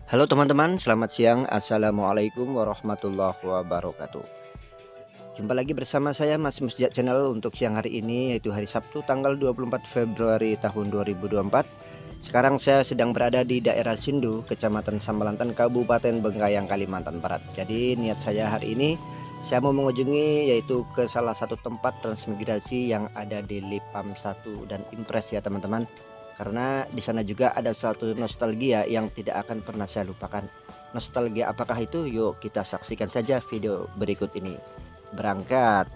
Halo teman-teman, selamat siang. Assalamualaikum warahmatullahi wabarakatuh. Jumpa lagi bersama saya Mas Musjat Channel untuk siang hari ini, yaitu hari Sabtu tanggal 24 Februari tahun 2024. Sekarang saya sedang berada di daerah Sindu, Kecamatan Sambalantan, Kabupaten Bengkayang, Kalimantan Barat. Jadi niat saya hari ini saya mau mengunjungi yaitu ke salah satu tempat transmigrasi yang ada di Lipam 1 dan Impres ya teman-teman. Karena di sana juga ada satu nostalgia yang tidak akan pernah saya lupakan. Nostalgia apakah itu? Yuk kita saksikan saja video berikut ini. Berangkat.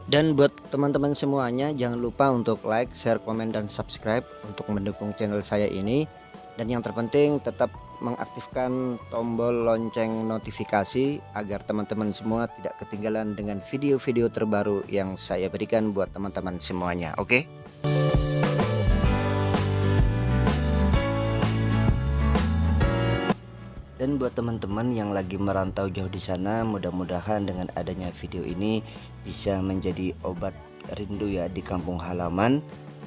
Dan buat teman-teman semuanya, jangan lupa untuk like, share, komen, dan subscribe untuk mendukung channel saya ini. Dan yang terpenting tetap mengaktifkan tombol lonceng notifikasi agar teman-teman semua tidak ketinggalan dengan video-video terbaru yang saya berikan buat teman-teman semuanya. Oke? Dan buat teman-teman yang lagi merantau jauh di sana, mudah-mudahan dengan adanya video ini bisa menjadi obat rindu ya di kampung halaman.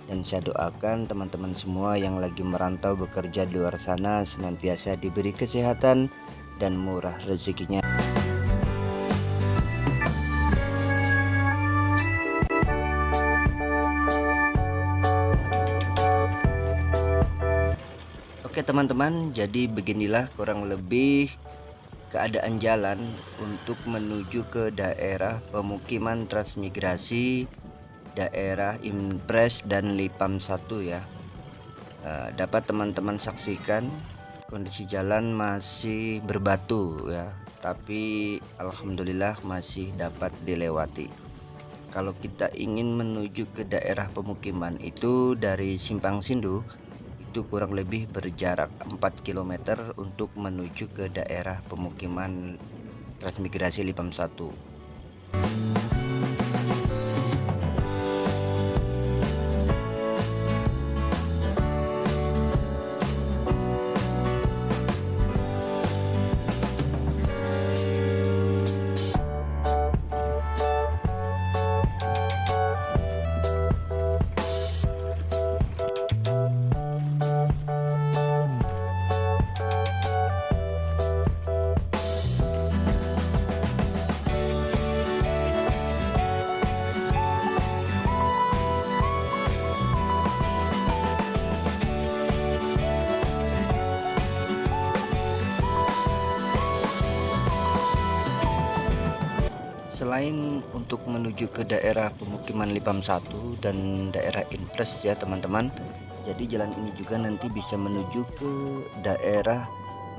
Dan saya doakan teman-teman semua yang lagi merantau bekerja di luar sana senantiasa diberi kesehatan dan murah rezekinya. Oke teman-teman, jadi beginilah kurang lebih keadaan jalan untuk menuju ke daerah pemukiman transmigrasi daerah Impres dan Lipam 1 ya. Dapat teman-teman saksikan kondisi jalan masih berbatu ya, tapi alhamdulillah masih dapat dilewati. Kalau kita ingin menuju ke daerah pemukiman itu dari Simpang Sindu, itu kurang lebih berjarak 4 km untuk menuju ke daerah pemukiman transmigrasi Lipam 1. Selain untuk menuju ke daerah pemukiman Lipam 1 dan daerah Impres ya teman-teman, jadi jalan ini juga nanti bisa menuju ke daerah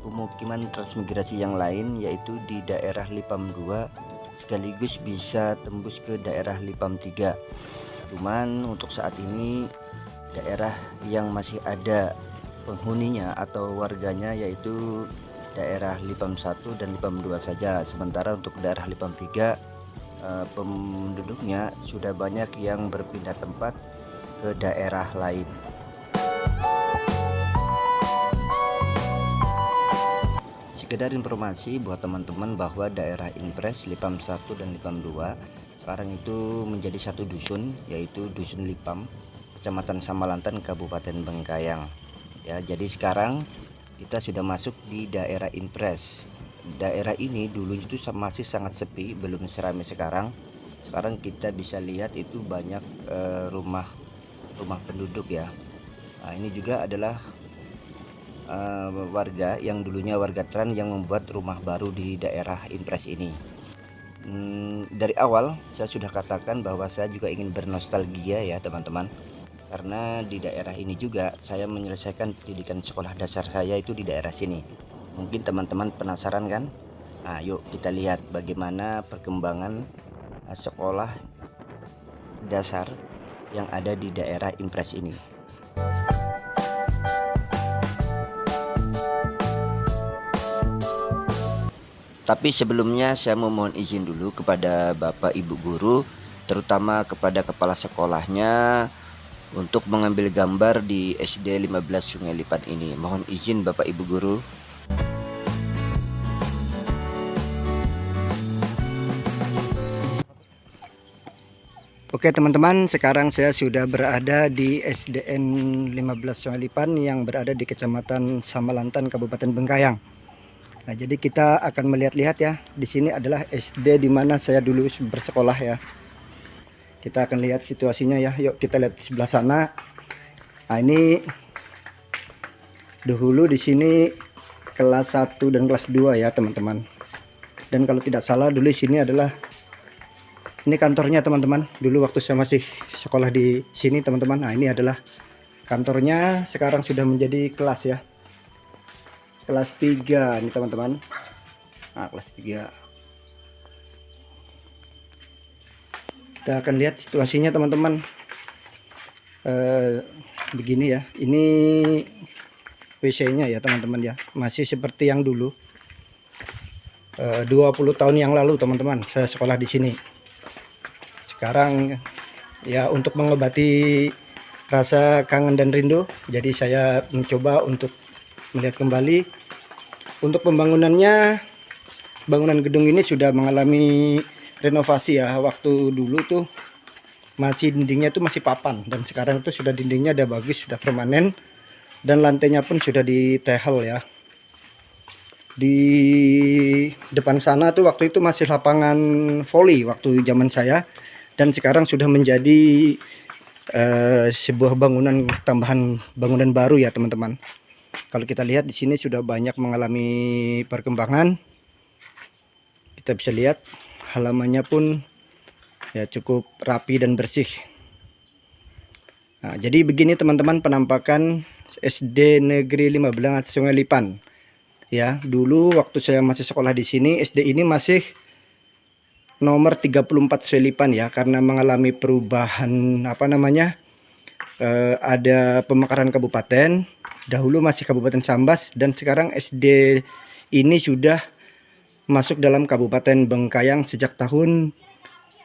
pemukiman transmigrasi yang lain, yaitu di daerah Lipam 2, sekaligus bisa tembus ke daerah Lipam 3. Cuman untuk saat ini daerah yang masih ada penghuninya atau warganya yaitu daerah Lipam 1 dan Lipam 2 saja. Sementara untuk daerah Lipam 3 penduduknya sudah banyak yang berpindah tempat ke daerah lain. Sekedar informasi buat teman-teman bahwa daerah Impres, Lipam 1 dan Lipam 2 sekarang itu menjadi satu dusun, yaitu Dusun Lipam, Kecamatan Sambalantan, Kabupaten Bengkayang. Ya, jadi sekarang kita sudah masuk di daerah Impres. Daerah ini dulu itu masih sangat sepi, belum seramai sekarang. Sekarang kita bisa lihat itu banyak rumah penduduk ya. Nah, ini juga adalah warga yang dulunya warga Tran yang membuat rumah baru di daerah Impres ini. Dari awal saya sudah katakan bahwa saya juga ingin bernostalgia ya teman-teman, karena di daerah ini juga saya menyelesaikan pendidikan sekolah dasar saya itu di daerah sini. Mungkin teman-teman penasaran kan? Nah, yuk kita lihat bagaimana perkembangan sekolah dasar yang ada di daerah Impres ini. Tapi sebelumnya saya mohon izin dulu kepada Bapak Ibu guru, terutama kepada kepala sekolahnya, untuk mengambil gambar di SD 15 Sungai Lipat ini. Mohon izin Bapak Ibu guru. Oke teman-teman, sekarang saya sudah berada di SDN 15 Sungai Lipan yang berada di Kecamatan Samalantan, Kabupaten Bengkayang. Nah, jadi kita akan melihat-lihat ya. Di sini adalah SD di mana saya dulu bersekolah ya. Kita akan lihat situasinya ya. Yuk kita lihat di sebelah sana. Nah, ini dahulu di sini kelas 1 dan kelas 2 ya, teman-teman. Dan kalau tidak salah dulu di sini adalah ini kantornya teman-teman. Dulu waktu saya masih sekolah di sini teman-teman. Nah, ini adalah kantornya. Sekarang sudah menjadi kelas ya. Kelas 3 ini teman-teman. Nah, kelas 3. Kita akan lihat situasinya teman-teman. Begini ya. Ini WC-nya ya teman-teman ya. Masih seperti yang dulu. 20 tahun yang lalu teman-teman saya sekolah di sini. Sekarang ya untuk mengobati rasa kangen dan rindu, jadi saya mencoba untuk melihat kembali. Untuk pembangunannya, bangunan gedung ini sudah mengalami renovasi ya. Waktu dulu tuh masih dindingnya tuh masih papan, dan sekarang tuh sudah dindingnya udah bagus, sudah permanen, dan lantainya pun sudah ditehel ya. Di depan sana tuh waktu itu masih lapangan voli waktu zaman saya. Dan sekarang sudah menjadi sebuah bangunan tambahan, bangunan baru ya teman-teman. Kalau kita lihat di sini sudah banyak mengalami perkembangan. Kita bisa lihat halamannya pun ya cukup rapi dan bersih. Nah, jadi begini teman-teman penampakan SD Negeri 15 Sungai Lipan. Ya, dulu waktu saya masih sekolah di sini, SD ini masih nomor 34 Selipan ya, karena mengalami perubahan ada pemekaran kabupaten. Dahulu masih Kabupaten Sambas, dan sekarang SD ini sudah masuk dalam Kabupaten Bengkayang sejak tahun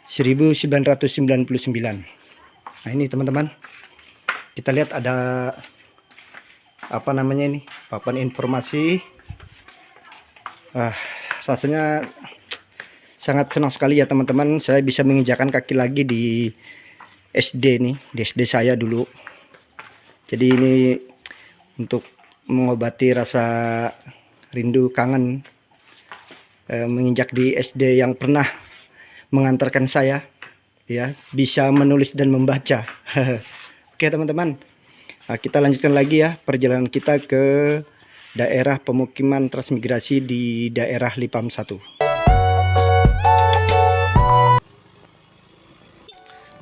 1999. Nah, ini teman-teman, kita lihat ada ini papan informasi. Rasanya sangat senang sekali ya teman-teman, saya bisa menginjakan kaki lagi di SD nih, di SD saya dulu. Jadi ini untuk mengobati rasa rindu kangen menginjak di SD yang pernah mengantarkan saya ya, bisa menulis dan membaca. Oke teman-teman, kita lanjutkan lagi ya perjalanan kita ke daerah pemukiman transmigrasi di daerah Lipam 1.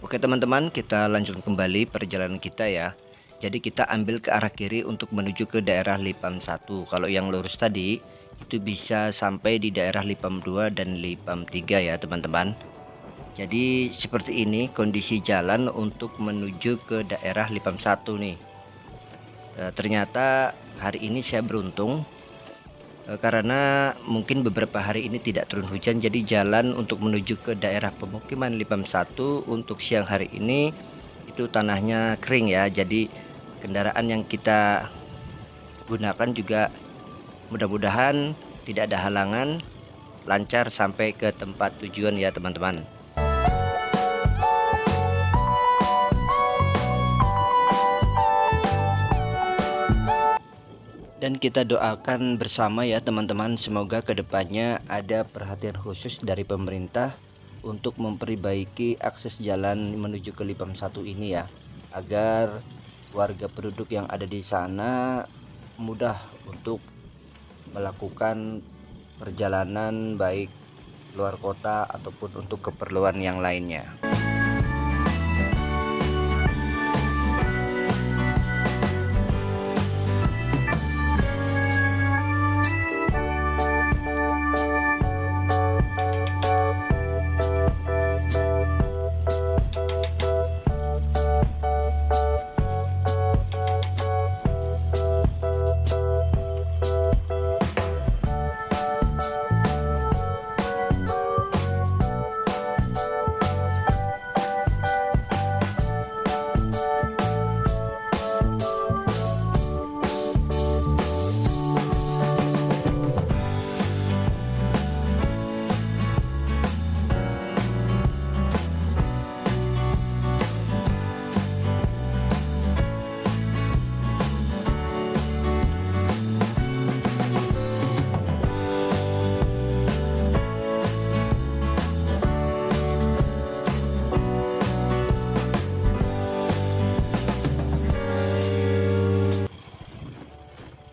Oke teman-teman, kita lanjutkan kembali perjalanan kita ya. Jadi kita ambil ke arah kiri untuk menuju ke daerah Lipam 1. Kalau yang lurus tadi itu bisa sampai di daerah Lipam 2 dan Lipam 3 ya teman-teman. Jadi seperti ini kondisi jalan untuk menuju ke daerah Lipam 1 nih. Ternyata hari ini saya beruntung karena mungkin beberapa hari ini tidak turun hujan, jadi jalan untuk menuju ke daerah pemukiman Lipam 1 untuk siang hari ini itu tanahnya kering ya. Jadi kendaraan yang kita gunakan juga mudah-mudahan tidak ada halangan, lancar sampai ke tempat tujuan ya teman-teman. Dan kita doakan bersama ya teman-teman, semoga kedepannya ada perhatian khusus dari pemerintah untuk memperbaiki akses jalan menuju ke Lipam 1 ini ya, agar warga penduduk yang ada di sana mudah untuk melakukan perjalanan baik luar kota ataupun untuk keperluan yang lainnya.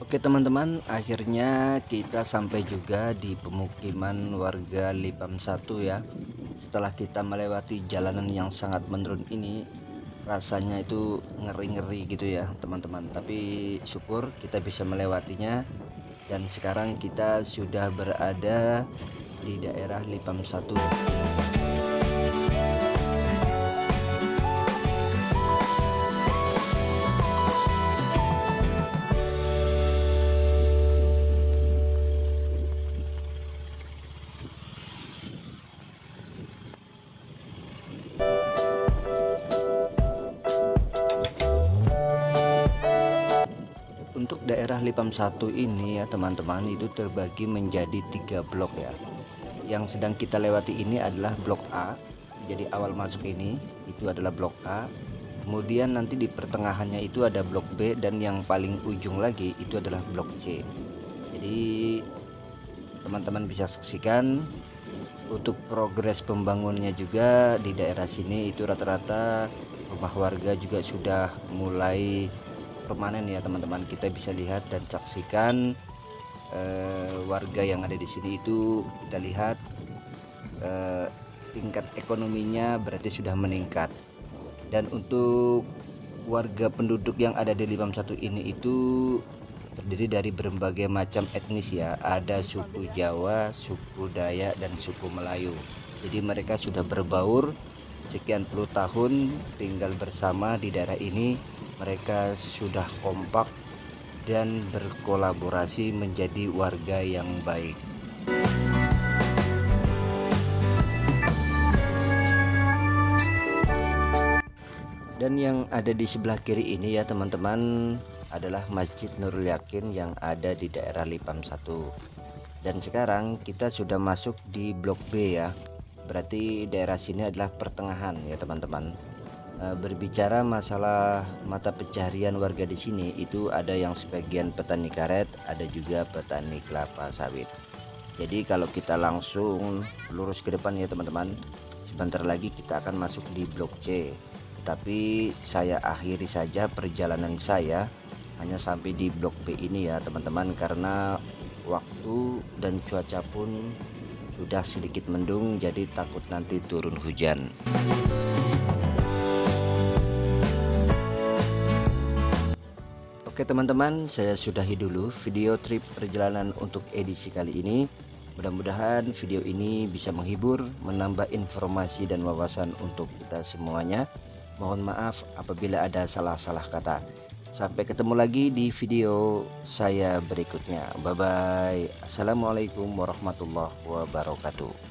Oke teman-teman, akhirnya kita sampai juga di pemukiman warga Lipam 1 ya. Setelah kita melewati jalanan yang sangat menurun ini, rasanya itu ngeri-ngeri gitu ya teman-teman. Tapi syukur kita bisa melewatinya, dan sekarang kita sudah berada di daerah Lipam 1. Untuk daerah Lipam 1 ini ya teman-teman, itu terbagi menjadi 3 blok ya. Yang sedang kita lewati ini adalah blok A. Jadi awal masuk ini itu adalah blok A. Kemudian nanti di pertengahannya itu ada blok B, dan yang paling ujung lagi itu adalah blok C. Jadi teman-teman bisa saksikan untuk progres pembangunannya juga di daerah sini. Itu rata-rata rumah warga juga sudah mulai permanen ya teman-teman. Kita bisa lihat dan saksikan warga yang ada di sini itu, kita lihat tingkat ekonominya berarti sudah meningkat. Dan untuk warga penduduk yang ada di Lipam 1 ini itu terdiri dari berbagai macam etnis ya. Ada suku Jawa, suku Dayak, dan suku Melayu. Jadi mereka sudah berbaur sekian puluh tahun tinggal bersama di daerah ini. Mereka sudah kompak dan berkolaborasi menjadi warga yang baik. Dan yang ada di sebelah kiri ini ya teman-teman adalah Masjid Nurul Yakin yang ada di daerah Lipam 1. Dan sekarang kita sudah masuk di blok B ya. Berarti daerah sini adalah pertengahan ya teman-teman. Berbicara masalah mata pencaharian warga di sini, itu ada yang sebagian petani karet, ada juga petani kelapa sawit. Jadi kalau kita langsung lurus ke depan ya teman-teman, sebentar lagi kita akan masuk di blok C. Tapi saya akhiri saja perjalanan saya hanya sampai di blok B ini ya teman-teman, karena waktu dan cuaca pun sudah sedikit mendung, jadi takut nanti turun hujan. Oke teman-teman, saya sudahi dulu video trip perjalanan untuk edisi kali ini. Mudah-mudahan video ini bisa menghibur, menambah informasi dan wawasan untuk kita semuanya. Mohon maaf apabila ada salah-salah kata. Sampai ketemu lagi di video saya berikutnya. Bye bye. Assalamualaikum warahmatullahi wabarakatuh.